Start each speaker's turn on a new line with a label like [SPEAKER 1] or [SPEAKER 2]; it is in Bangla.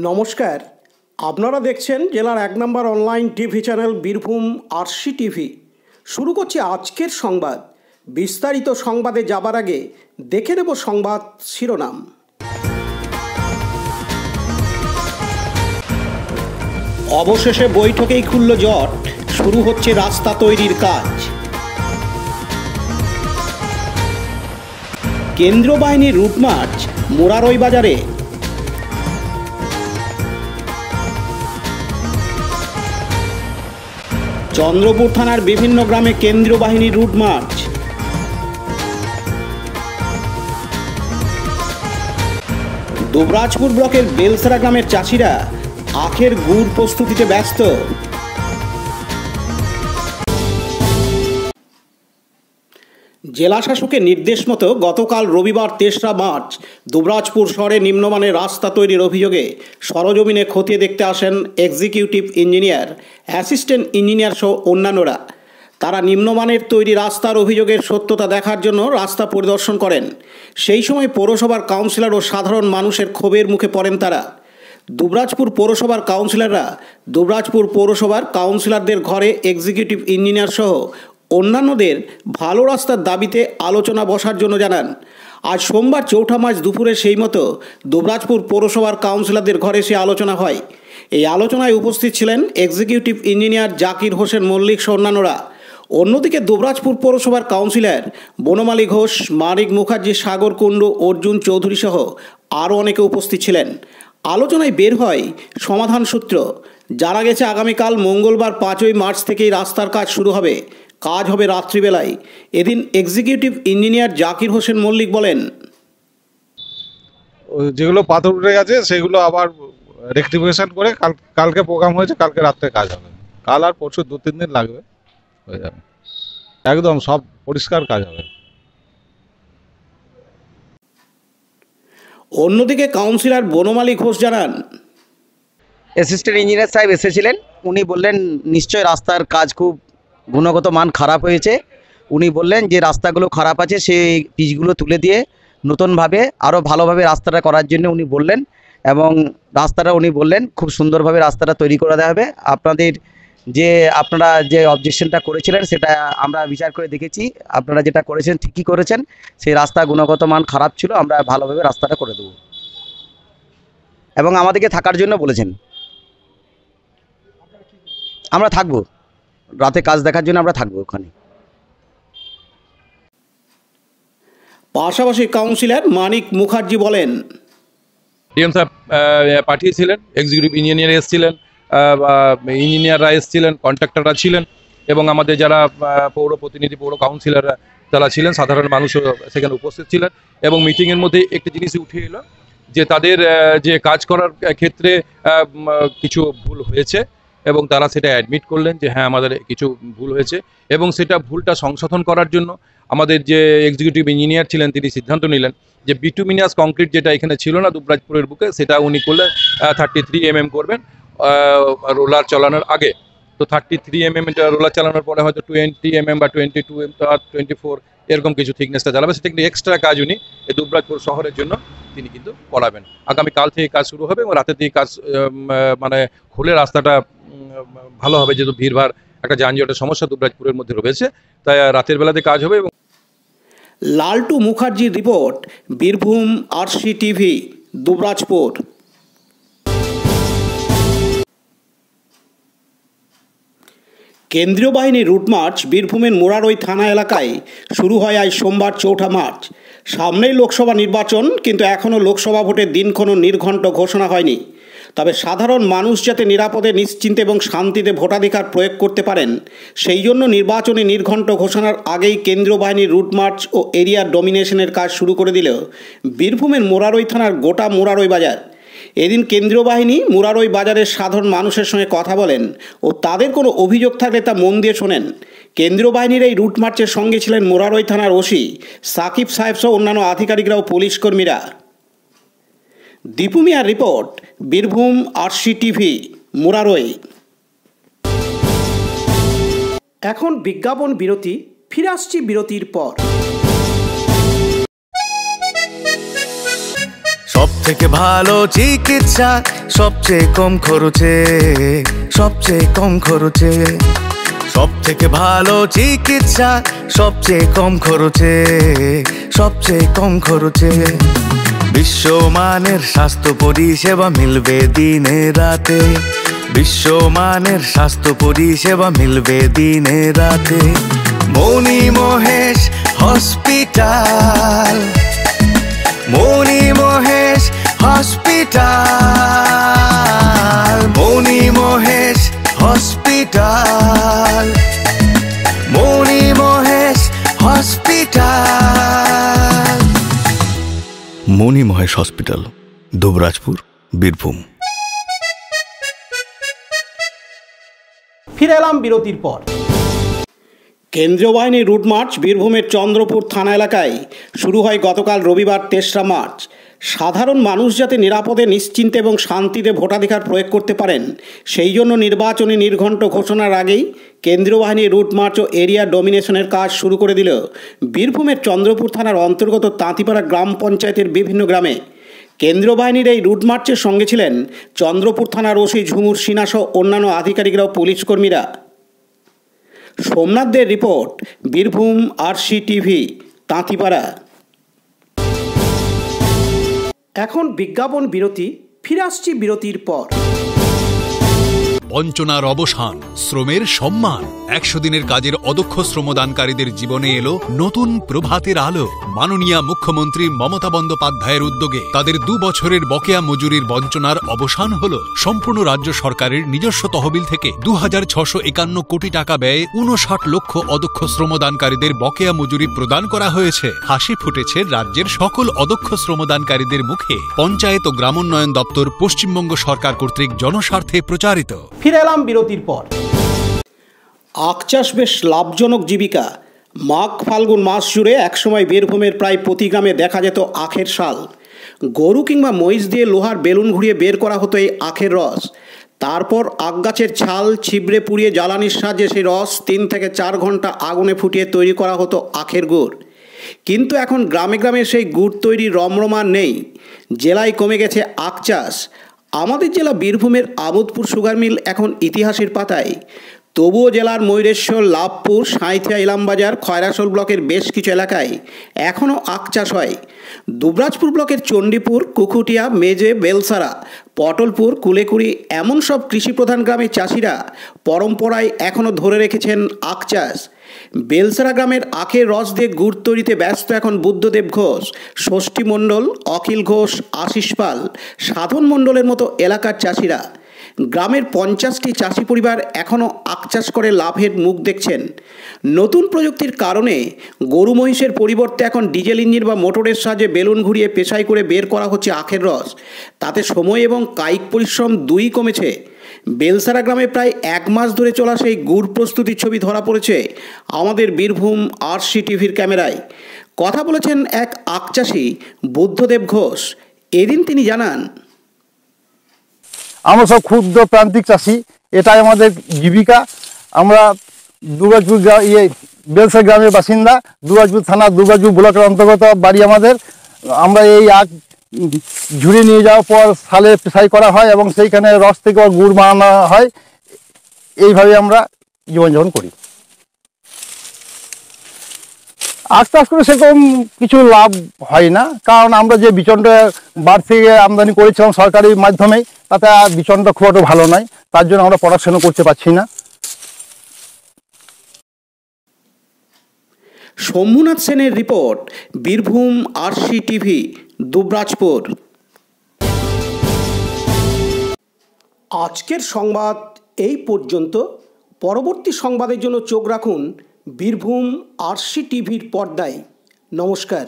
[SPEAKER 1] নমস্কার, আপনারা দেখছেন জেলার ১ নম্বর online TV channel Birbhum RC TV. শুরু করছি আজকের সংবাদ। বিস্তারিত সংবাদে যাবার আগে দেখে নেব সংবাদ শিরোনাম। অবশেষে বৈঠকেই খুলল জট, শুরু হচ্ছে রাস্তা তৈরির কাজ। কেন্দ্রীয় বাহিনীর রুট মার্চ মোরারই বাজারে। চন্দ্রপুর থানার বিভিন্ন গ্রামে কেন্দ্রীয় বাহিনীর রুট মার্চ। দুবরাজপুর ব্লকের বেলসরা গ্রামের চাষিরা আখের গুড় প্রস্তুতিতে ব্যস্ত। জেলা শাসকের নির্দেশ মতো গতকাল রবিবার ৩রা মার্চ দুবরাজপুর শহরে নিম্নমানের রাস্তা তৈরির অভিযোগে সরজমিনে খতিয়ে দেখতে আসেন এক্সিকিউটিভ ইঞ্জিনিয়ার, অ্যাসিস্ট্যান্ট ইঞ্জিনিয়ার সহ অন্যান্যরা। তারা নিম্নমানের তৈরি রাস্তার অভিযোগের সত্যতা দেখার জন্য রাস্তা পরিদর্শন করেন। সেই সময় পৌরসভার কাউন্সিলর ও সাধারণ মানুষের ক্ষোভের মুখে পড়েন তারা। দুবরাজপুর পৌরসভার কাউন্সিলররা দুবরাজপুর পৌরসভার কাউন্সিলরদের ঘরে এক্সিকিউটিভ ইঞ্জিনিয়ার সহ অন্যান্যদের ভালো রাস্তার দাবিতে আলোচনা বসার জন্য জানান। আজ সোমবার ৪ঠা মার্চ দুপুরে সেই মতো দুবরাজপুর পৌরসভার কাউন্সিলরদের ঘরে সে আলোচনা হয়। এই আলোচনায় উপস্থিত ছিলেন এক্সিকিউটিভ ইঞ্জিনিয়ার জাকির হোসেন মল্লিক সহ অন্যান্যরা। অন্যদিকে দুবরাজপুর পৌরসভার কাউন্সিলর বনমালী ঘোষ, মানিক মুখার্জি, সাগর কুণ্ডু, অর্জুন চৌধুরী সহ আরও অনেকে উপস্থিত ছিলেন। আলোচনায় বের হয় সমাধান সূত্র। জানা গেছে আগামীকাল মঙ্গলবার ৫ই মার্চ থেকেই রাস্তার কাজ শুরু হবে। কাজ হবে রাত্রিবেলায়। এদিন এক্সিকিউটিভ ইঞ্জিনিয়ার জাকির হোসেন মল্লিক বলেন,
[SPEAKER 2] যেগুলো পাথর উঠে গেছে সেগুলো আবার রেকটিফিকেশন করে কালকে প্রোগ্রাম হয়েছে, কালকে রাত্রে কাজ হবে। কাল আর পরশু ২-৩ দিন লাগবে, হয়ে যাবে। একদম সব পরিষ্কার কাজ হবে।
[SPEAKER 1] অন্যদিকে কাউন্সিলর বনমালী ঘোষ জানান,
[SPEAKER 3] অ্যাসিস্ট্যান্ট ইঞ্জিনিয়ার সাহেব এসেছিলেন। উনি বললেন নিশ্চয় রাস্তার কাজ খুব গুণগত মান খারাপ হয়েছে। উনি বললেন যে রাস্তাগুলো খারাপ আছে, সেই পিচগুলো তুলে দিয়ে নতুনভাবে আরও ভালোভাবে রাস্তাটা করার জন্য উনি বললেন, এবং রাস্তাটা উনি বললেন খুব সুন্দরভাবে রাস্তাটা তৈরি করে দেওয়া হবে। আপনারা যে অবজেকশনটা করেছিলেন সেটা আমরা বিচার করে দেখেছি, আপনারা যেটা করেছেন ঠিকই করেছেন। সেই রাস্তা গুণগত মান খারাপ ছিল, আমরা ভালোভাবে রাস্তাটা করে দেবো এবং আমাদেরকে থাকার জন্য বলেছেন। আমরা থাকবো, রাতে কাজ দেখার জন্য আমরা থাকবো ওখানে।
[SPEAKER 1] পাশাপাশি কাউন্সিলর মানিক মুখার্জি বলেন,
[SPEAKER 4] ডিএম সাহেব পাঠিয়েছিলেন, এক্সিকিউটিভ ইঞ্জিনিয়ার এসেছিলেন, ইঞ্জিনিয়াররা এসেছিলেন, কন্ট্রাক্টররা ছিলেন, এবং আমাদের যারা পৌর প্রতিনিধি, পৌর কাউন্সিলররা যারা ছিলেন, সাধারণ মানুষও সেখানে উপস্থিত ছিলেন। এবং মিটিংয়ের মধ্যে একটি জিনিস উঠে এলো যে তাদের যে কাজ করার ক্ষেত্রে কিছু ভুল হয়েছে, এবং তারা সেটা অ্যাডমিট করলেন যে হ্যাঁ আমাদের কিছু ভুল হয়েছে, এবং সেটা ভুলটা সংশোধন করার জন্য আমাদের যে এক্সিকিউটিভ ইঞ্জিনিয়ার ছিলেন তিনি সিদ্ধান্ত নিলেন যে বিটুমিনাস কংক্রিট যেটা এখানে ছিল না দুবরাজপুরের বুকে, সেটা উনি করলেন 33 mm করবেন রোলার চালানোর আগে। তো 33 mm রোলার চালানোর পরে হয়তো 20 mm বা 22 24 এরকম কিছু থিকনেসটা চালাবে। সেটা কিন্তু এক্সট্রা কাজ উনি এই দুবরাজপুর শহরের জন্য তিনি কিন্তু করাবেন। আগামীকাল থেকে কাজ শুরু হবে এবং রাতের দিকে কাজ মানে খুলে রাস্তাটা ভালো হবে, যেহেতু ভিড়ভাড় একটা যানজটের সমস্যা দুবরাজপুরের মধ্যে রয়েছে, তাই রাতের বেলাতে কাজ হবে। এবং
[SPEAKER 1] লালটু মুখার্জির report, Birbhum RC TV, Dubrajpur. কেন্দ্রীয় বাহিনীর রুট মার্চ বীরভূমের মোরারই থানা এলাকায় শুরু হয় আজ সোমবার ৪ঠা মার্চ। সামনেই লোকসভা নির্বাচন, কিন্তু এখনও লোকসভা ভোটের দিনক্ষণ নির্ঘণ্ট ঘোষণা হয়নি। তবে সাধারণ মানুষ যাতে নিরাপদে, নিশ্চিন্তে এবং শান্তিতে ভোটাধিকার প্রয়োগ করতে পারেন, সেই জন্য নির্বাচনী নির্ঘণ্ট ঘোষণার আগেই কেন্দ্রীয় বাহিনীর রুট মার্চ ও এরিয়া ডমিনেশনের কাজ শুরু করে দিল বীরভূমের মোরারই থানার গোটা মোরারই বাজার। এদিন কেন্দ্রীয় বাহিনী মোরারই বাজারের সাধারণ মানুষের সঙ্গে কথা বলেন ও তাদের কোনো অভিযোগ থাকলে তা মন দিয়ে শোনেন। কেন্দ্রীয় বাহিনীর এই রুট মার্চের সঙ্গে ছিলেন মোরারই থানার ওসি সাকিব সাহেব সহ অন্যান্য আধিকারিকরা ও পুলিশ কর্মীরা। দীপু মিয়ার report, Birbhum RC TV, Murarai. এখন বিজ্ঞাপন বিরতি, ফিরে আসছি বিরতির পর।
[SPEAKER 5] সবথেকে ভালো চিকিৎসা সবচেয়ে কম খরচে, সবচেয়ে কম খরচে। সবথেকে ভালো চিকিৎসা সবচেয়ে কম খরচে, সবচেয়ে কম খরচে। বিশ্বমানের স্বাস্থ্য পরিষেবা মিলবে দিনে রাতে, বিশ্বমানের স্বাস্থ্য পরিষেবা মিলবে দিনে রাতে। মণি মহেশ হসপিটাল, মণি মহেশ হসপিটাল, মণি মহেশ হসপিটাল, মণি মহেশ হসপিটাল। মণি মহেশ হসপিটাল, দুবরাজপুর, বীরভূম।
[SPEAKER 1] ফিরে এলাম বিরতির পর। কেন্দ্রীয় বাহিনীর রুট মার্চ বীরভূমের চন্দ্রপুর থানা এলাকায় শুরু হয় গতকাল রবিবার ৩রা মার্চ। সাধারণ মানুষ যাতে নিরাপদে, নিশ্চিন্তে এবং শান্তিতে ভোটাধিকার প্রয়োগ করতে পারেন সেই জন্য নির্বাচনী নির্ঘণ্ট ঘোষণার আগেই কেন্দ্রীয় বাহিনীর রুট মার্চ ও এরিয়া ডমিনেশনের কাজ শুরু করে দিল বীরভূমের চন্দ্রপুর থানার অন্তর্গত তাঁতিপাড়া গ্রাম পঞ্চায়েতের বিভিন্ন গ্রামে। কেন্দ্রীয় বাহিনীর এই রুট মার্চের সঙ্গে ছিলেন চন্দ্রপুর থানার ওসি ঝুমুর সিনহা সহ অন্যান্য আধিকারিকরা ও পুলিশ কর্মীরা। সোমনাথদের রিপোর্ট, বীরভূম RCTV, তাঁতিপাড়া। এখন বিজ্ঞাপন বিরতি, ফিরে আসছি বিরতির পর।
[SPEAKER 6] বঞ্চনার অবসান, শ্রমের সম্মান। 100 দিনের কাজের অদক্ষ শ্রমদানকারীদের জীবনে এলো নতুন প্রভাতের আলো। মাননীয় মুখ্যমন্ত্রী মমতা বন্দ্যোপাধ্যায়ের উদ্যোগে তাদের 2 বছরের বকেয়া মজুরির বঞ্চনার অবসান হলো। সম্পূর্ণ রাজ্য সরকারের নিজস্ব তহবিল থেকে 2651 কোটি টাকা ব্যয়ে 59 লক্ষ অদক্ষ শ্রমদানকারীদের বকেয়া মজুরি প্রদান করা হয়েছে। হাসি ফুটেছে রাজ্যের সকল অদক্ষ শ্রমদানকারীদের মুখে। পঞ্চায়েত ও গ্রামোন্নয়ন দপ্তর, পশ্চিমবঙ্গ সরকার কর্তৃক জনস্বার্থে প্রচারিত।
[SPEAKER 1] ফিরে এলাম বিরতির পর। আখ চাষ বেশ লাভজনক জীবিকা। মাঘ ফাল্গুন মাস জুড়ে একসময় বীরভূমের প্রায় প্রতি গ্রামে দেখা যেত আখের শাল। গরু কিংবা মহিষ দিয়ে লোহার বেলুন ঘুরিয়ে বের করা হতো এই আখের রস। তারপর আখ গাছের ছাল ছিবড়ে পুড়িয়ে জ্বালানির সাহায্যে সেই রস 3 থেকে 4 ঘন্টা আগুনে ফুটিয়ে তৈরি করা হতো আখের গুড়। কিন্তু এখন গ্রামে গ্রামে সেই গুড় তৈরির রমরমা নেই। জেলায় কমে গেছে আখ চাষ। আমাদের জেলা বীরভূমের আমোদপুর সুগার মিল এখন ইতিহাসের পাতায়। তবুও জেলার ময়ূরেশ্বর, লাভপুর, সাঁইথিয়া, ইলামবাজার, খয়রাসোল ব্লকের বেশ কিছু এলাকায় এখনও আখ চাষ হয়। দুবরাজপুর ব্লকের চণ্ডীপুর, কুকুটিয়া, মেজে, বেলসারা, পটলপুর, কুলেকুড়ি এমন সব কৃষিপ্রধান গ্রামের চাষিরা পরম্পরায় এখনও ধরে রেখেছেন আখ চাষ। বেলসারা গ্রামের আখের রস দিয়ে গুড় তৈরিতে ব্যস্ত এখন বুদ্ধদেব ঘোষ, ষষ্ঠী মণ্ডল, অখিল ঘোষ, আশিস পাল, সাধন মণ্ডলের মতো এলাকার চাষিরা। গ্রামের 50টি চাষি পরিবার এখনও আখ চাষ করে লাভের মুখ দেখছেন। নতুন প্রযুক্তির কারণে গরু মহিষের পরিবর্তে এখন ডিজেল ইঞ্জিন বা মোটরের সাহায্যে বেলুন ঘুরিয়ে পেশাই করে বের করা হচ্ছে আখের রস। তাতে সময় এবং কায়িক পরিশ্রম দুই কমেছে। বেলসারা গ্রামে প্রায় 1 মাস ধরে চলা সেই গুড় প্রস্তুতির ছবি ধরা পড়েছে আমাদের বীরভূম RCTVর ক্যামেরায়। কথা বলেছেন এক আখ চাষি বুদ্ধদেব ঘোষ। এদিন তিনি জানান,
[SPEAKER 7] আমরা সব ক্ষুদ্র প্রান্তিক চাষি, এটাই আমাদের জীবিকা। আমরা দুবরাজপুর বেলসারা গ্রামের বাসিন্দা, দুবরাজপুর থানা, দুবরাজপুর ব্লকের অন্তর্গত বাড়ি আমাদের। আমরা এই আখ ঝুড়ি নিয়ে যাওয়ার পর সালে পেশাই করা হয় এবং সেইখানে রস থেকে গুড় বানানো হয়। এইভাবে আমরা জীবনযাপন করি। আখ চাষ করে সেরকম কিছু লাভ হয় না, কারণ আমরা যে বিচনটা বার থেকে আমদানি করেছিলাম সরকারি মাধ্যমে, তাতে বিচনটা খুব একটা ভালো নয়। তার জন্য আমরা প্রোডাকশনও করতে পারছি না।
[SPEAKER 1] শম্ভুনাথ সেনের রিপোর্ট, বীরভূম RCTV, দুবরাজপুর। আজকের সংবাদ এই পর্যন্ত। পরবর্তী সংবাদের জন্য চোখ রাখুন বীরভূম RCTVর পর্দায়। নমস্কার।